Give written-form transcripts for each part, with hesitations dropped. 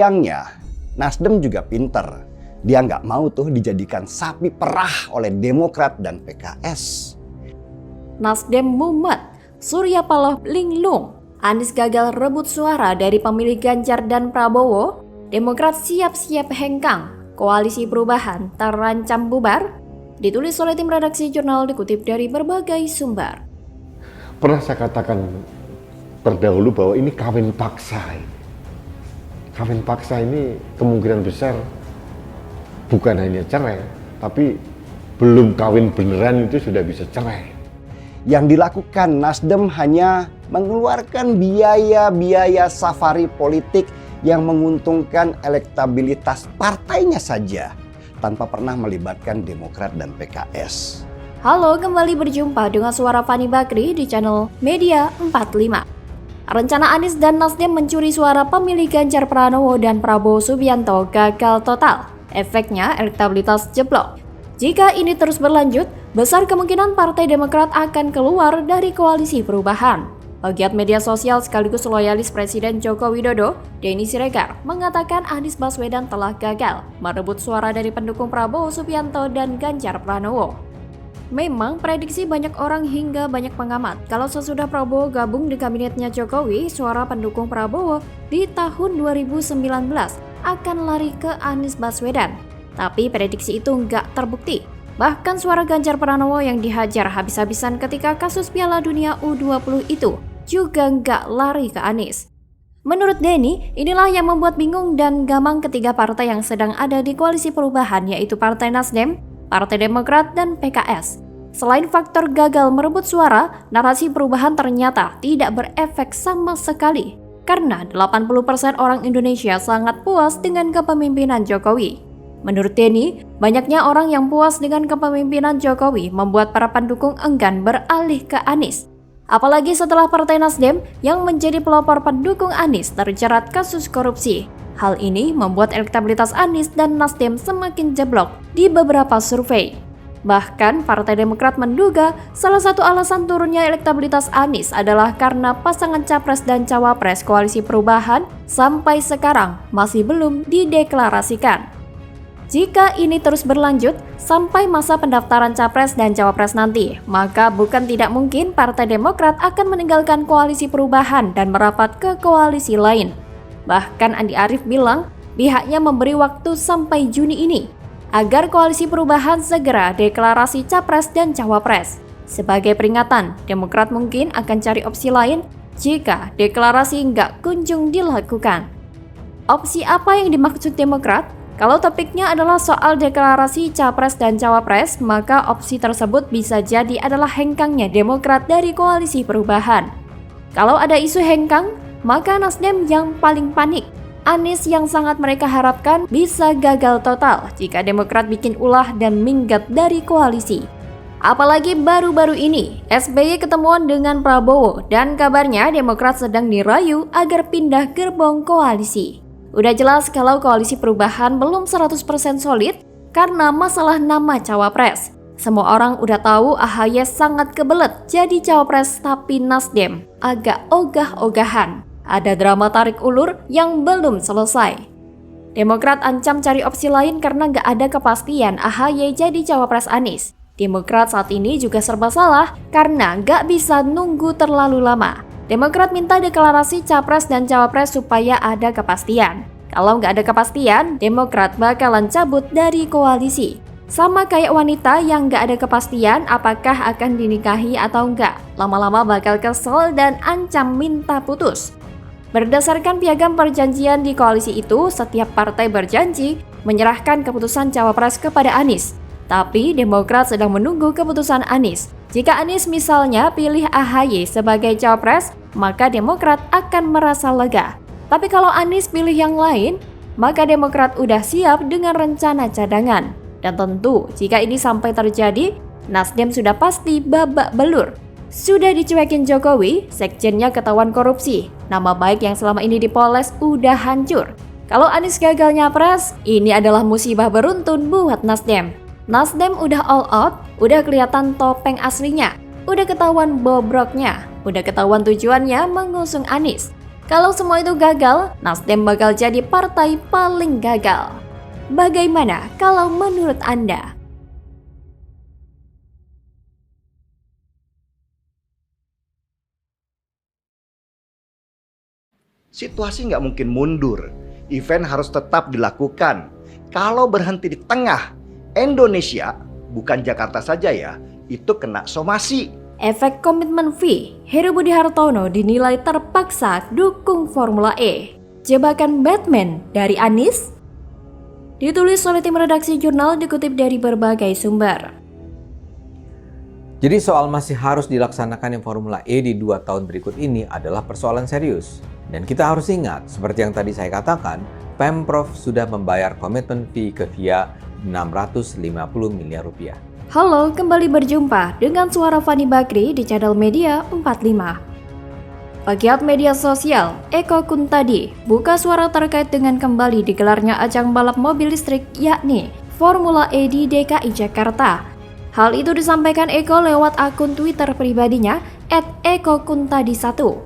Sayangnya, Nasdem juga pinter. Dia nggak mau tuh dijadikan sapi perah oleh Demokrat dan PKS. Nasdem mumet, Surya Paloh linglung, Anies gagal rebut suara dari pemilih Ganjar dan Prabowo, Demokrat siap-siap hengkang, koalisi perubahan terancam bubar. Ditulis oleh tim redaksi jurnal dikutip dari berbagai sumber. Pernah saya katakan terdahulu bahwa ini kawin paksa. Kawin paksa ini kemungkinan besar bukan hanya cerai, tapi belum kawin beneran itu sudah bisa cerai. Yang dilakukan Nasdem hanya mengeluarkan biaya-biaya safari politik yang menguntungkan elektabilitas partainya saja, tanpa pernah melibatkan Demokrat dan PKS. Halo, kembali berjumpa dengan suara Fani Bakri di channel Media 45. Rencana Anies dan Nasdem mencuri suara pemilih Ganjar Pranowo dan Prabowo Subianto gagal total. Efeknya elektabilitas jeblok. Jika ini terus berlanjut, besar kemungkinan Partai Demokrat akan keluar dari koalisi perubahan. Pegiat media sosial sekaligus loyalis Presiden Joko Widodo, Denny Siregar, mengatakan Anies Baswedan telah gagal merebut suara dari pendukung Prabowo Subianto dan Ganjar Pranowo. Memang prediksi banyak orang hingga banyak pengamat kalau sesudah Prabowo gabung di kabinetnya Jokowi, suara pendukung Prabowo di tahun 2019 akan lari ke Anies Baswedan. Tapi prediksi itu nggak terbukti. Bahkan suara Ganjar Pranowo yang dihajar habis-habisan ketika kasus Piala Dunia U20 itu juga nggak lari ke Anies. Menurut Denny, inilah yang membuat bingung dan gamang ketiga partai yang sedang ada di koalisi perubahan, yaitu Partai Nasdem, Partai Demokrat, dan PKS. Selain faktor gagal merebut suara, narasi perubahan ternyata tidak berefek sama sekali. Karena 80% orang Indonesia sangat puas dengan kepemimpinan Jokowi. Menurut Denny, banyaknya orang yang puas dengan kepemimpinan Jokowi membuat para pendukung enggan beralih ke Anies. Apalagi setelah Partai Nasdem yang menjadi pelopor pendukung Anies terjerat kasus korupsi. Hal ini membuat elektabilitas Anies dan Nasdem semakin jeblok di beberapa survei. Bahkan Partai Demokrat menduga salah satu alasan turunnya elektabilitas Anies adalah karena pasangan Capres dan Cawapres koalisi perubahan sampai sekarang masih belum dideklarasikan. Jika ini terus berlanjut sampai masa pendaftaran Capres dan Cawapres nanti, maka bukan tidak mungkin Partai Demokrat akan meninggalkan koalisi perubahan dan merapat ke koalisi lain. Bahkan Andi Arief bilang pihaknya memberi waktu sampai Juni ini agar koalisi perubahan segera deklarasi Capres dan Cawapres. Sebagai peringatan, Demokrat mungkin akan cari opsi lain jika deklarasi nggak kunjung dilakukan. Opsi apa yang dimaksud Demokrat? Kalau topiknya adalah soal deklarasi Capres dan Cawapres, maka opsi tersebut bisa jadi adalah hengkangnya Demokrat dari koalisi perubahan. Kalau ada isu hengkang, maka Nasdem yang paling panik. Anies yang sangat mereka harapkan bisa gagal total jika Demokrat bikin ulah dan minggat dari koalisi. Apalagi baru-baru ini, SBY ketemuan dengan Prabowo dan kabarnya Demokrat sedang dirayu agar pindah gerbong koalisi. Udah jelas kalau koalisi perubahan belum 100% solid karena masalah nama cawapres. Semua orang udah tahu AHY sangat kebelet jadi cawapres, tapi Nasdem agak ogah-ogahan. Ada drama tarik ulur yang belum selesai. Demokrat ancam cari opsi lain karena gak ada kepastian AHY jadi cawapres Anies. Demokrat saat ini juga serba salah karena gak bisa nunggu terlalu lama. Demokrat minta deklarasi Capres dan Cawapres supaya ada kepastian. Kalau nggak ada kepastian, Demokrat bakalan cabut dari koalisi. Sama kayak wanita yang nggak ada kepastian apakah akan dinikahi atau nggak. Lama-lama bakal kesel dan ancam minta putus. Berdasarkan piagam perjanjian di koalisi itu, setiap partai berjanji menyerahkan keputusan Cawapres kepada Anies. Tapi Demokrat sedang menunggu keputusan Anies. Jika Anies misalnya pilih AHY sebagai cawapres, maka Demokrat akan merasa lega. Tapi kalau Anies pilih yang lain, maka Demokrat udah siap dengan rencana cadangan. Dan tentu jika ini sampai terjadi, Nasdem sudah pasti babak belur. Sudah dicuekin Jokowi, sekjennya ketahuan korupsi. Nama baik yang selama ini dipoles udah hancur. Kalau Anies gagal nyapres, ini adalah musibah beruntun buat Nasdem. Nasdem udah all out, udah kelihatan topeng aslinya, udah ketahuan bobroknya, udah ketahuan tujuannya mengusung Anies. Kalau semua itu gagal, Nasdem bakal jadi partai paling gagal. Bagaimana kalau menurut Anda? Situasi nggak mungkin mundur. Event harus tetap dilakukan. Kalau berhenti di tengah, Indonesia, bukan Jakarta saja ya, itu kena somasi. Efek komitmen fee, Heru Budi Hartono dinilai terpaksa dukung Formula E. Jebakan Batman dari Anies? Ditulis oleh tim redaksi jurnal, dikutip dari berbagai sumber. Jadi soal masih harus dilaksanakannya Formula E di 2 tahun berikut ini adalah persoalan serius. Dan kita harus ingat, seperti yang tadi saya katakan, Pemprov sudah membayar komitmen fee ke VIA 650 miliar rupiah. Halo, kembali berjumpa dengan suara Fani Bakri di channel Media 45. Pegiat media sosial, Eko Kuntadi, buka suara terkait dengan kembali digelarnya ajang balap mobil listrik yakni Formula E di DKI Jakarta. Hal itu disampaikan Eko lewat akun Twitter pribadinya @ekokuntadi1.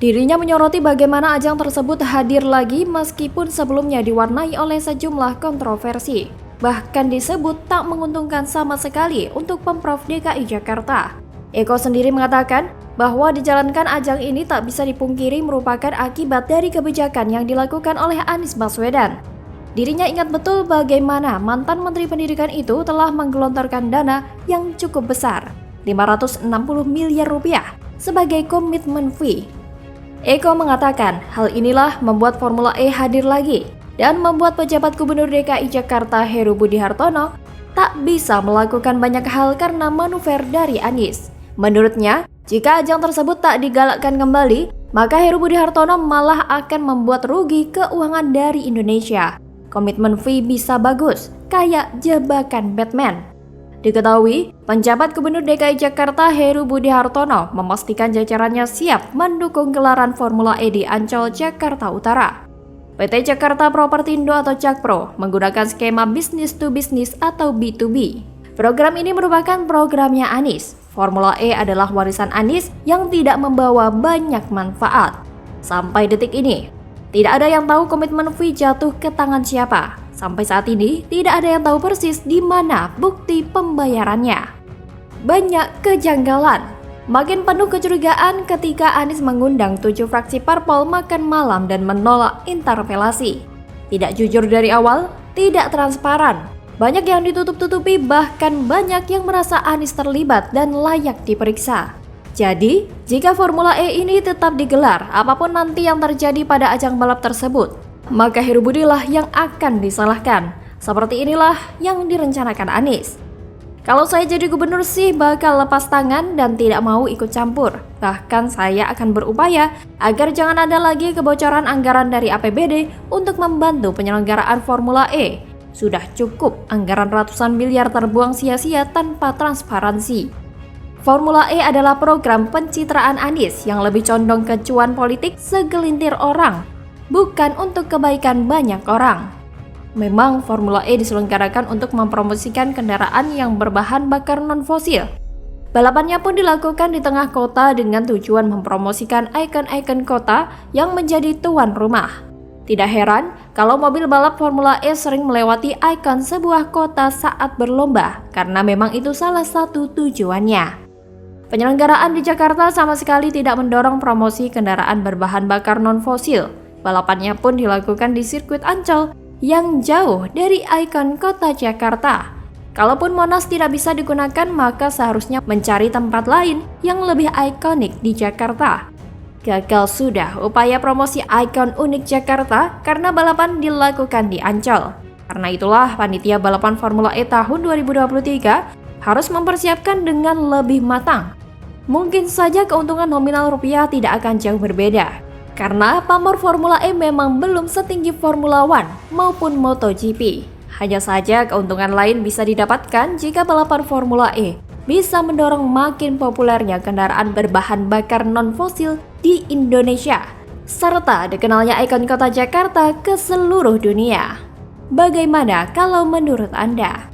Dirinya menyoroti bagaimana ajang tersebut hadir lagi meskipun sebelumnya diwarnai oleh sejumlah kontroversi. Bahkan disebut tak menguntungkan sama sekali untuk Pemprov DKI Jakarta. Eko sendiri mengatakan bahwa dijalankan ajang ini tak bisa dipungkiri merupakan akibat dari kebijakan yang dilakukan oleh Anies Baswedan. Dirinya ingat betul bagaimana mantan Menteri Pendidikan itu telah menggelontorkan dana yang cukup besar, 560 miliar rupiah, sebagai komitmen fee. Eko mengatakan hal inilah membuat Formula E hadir lagi dan membuat pejabat Gubernur DKI Jakarta Heru Budi Hartono tak bisa melakukan banyak hal karena manuver dari Anies. Menurutnya, jika ajang tersebut tak digalakkan kembali, maka Heru Budi Hartono malah akan membuat rugi keuangan dari Indonesia. Komitmen fee bisa bagus, kayak jebakan Batman. Diketahui, penjabat Gubernur DKI Jakarta Heru Budi Hartono memastikan jajarannya siap mendukung gelaran Formula E di Ancol, Jakarta Utara. PT Jakarta Propertindo atau Jakpro menggunakan skema business to business atau B2B. Program ini merupakan programnya Anies. Formula E adalah warisan Anies yang tidak membawa banyak manfaat. Sampai detik ini, tidak ada yang tahu komitmen fee jatuh ke tangan siapa. Sampai saat ini, tidak ada yang tahu persis di mana bukti pembayarannya. Banyak kejanggalan. Makin penuh kecurigaan ketika Anies mengundang 7 fraksi parpol makan malam dan menolak interpelasi. Tidak jujur dari awal, tidak transparan. Banyak yang ditutup-tutupi, bahkan banyak yang merasa Anies terlibat dan layak diperiksa. Jadi, jika Formula E ini tetap digelar, apapun nanti yang terjadi pada ajang balap tersebut, maka Heru Budi lah yang akan disalahkan. Seperti inilah yang direncanakan Anies. Kalau saya jadi gubernur sih bakal lepas tangan dan tidak mau ikut campur. Bahkan saya akan berupaya agar jangan ada lagi kebocoran anggaran dari APBD untuk membantu penyelenggaraan Formula E. Sudah cukup anggaran ratusan miliar terbuang sia-sia tanpa transparansi. Formula E adalah program pencitraan Anies yang lebih condong ke cuan politik segelintir orang, bukan untuk kebaikan banyak orang. Memang Formula E diselenggarakan untuk mempromosikan kendaraan yang berbahan bakar non-fosil. Balapannya pun dilakukan di tengah kota dengan tujuan mempromosikan ikon-ikon kota yang menjadi tuan rumah. Tidak heran kalau mobil balap Formula E sering melewati ikon sebuah kota saat berlomba, karena memang itu salah satu tujuannya. Penyelenggaraan di Jakarta sama sekali tidak mendorong promosi kendaraan berbahan bakar non-fosil. Balapannya pun dilakukan di sirkuit Ancol yang jauh dari ikon kota Jakarta. Kalaupun Monas tidak bisa digunakan, maka seharusnya mencari tempat lain yang lebih ikonik di Jakarta. Gagal sudah upaya promosi ikon unik Jakarta karena balapan dilakukan di Ancol. Karena itulah panitia balapan Formula E tahun 2023 harus mempersiapkan dengan lebih matang. Mungkin saja keuntungan nominal rupiah tidak akan jauh berbeda. Karena pamor Formula E memang belum setinggi Formula One maupun MotoGP. Hanya saja keuntungan lain bisa didapatkan jika balapan Formula E bisa mendorong makin populernya kendaraan berbahan bakar non-fosil di Indonesia, serta dikenalnya ikon kota Jakarta ke seluruh dunia. Bagaimana kalau menurut Anda?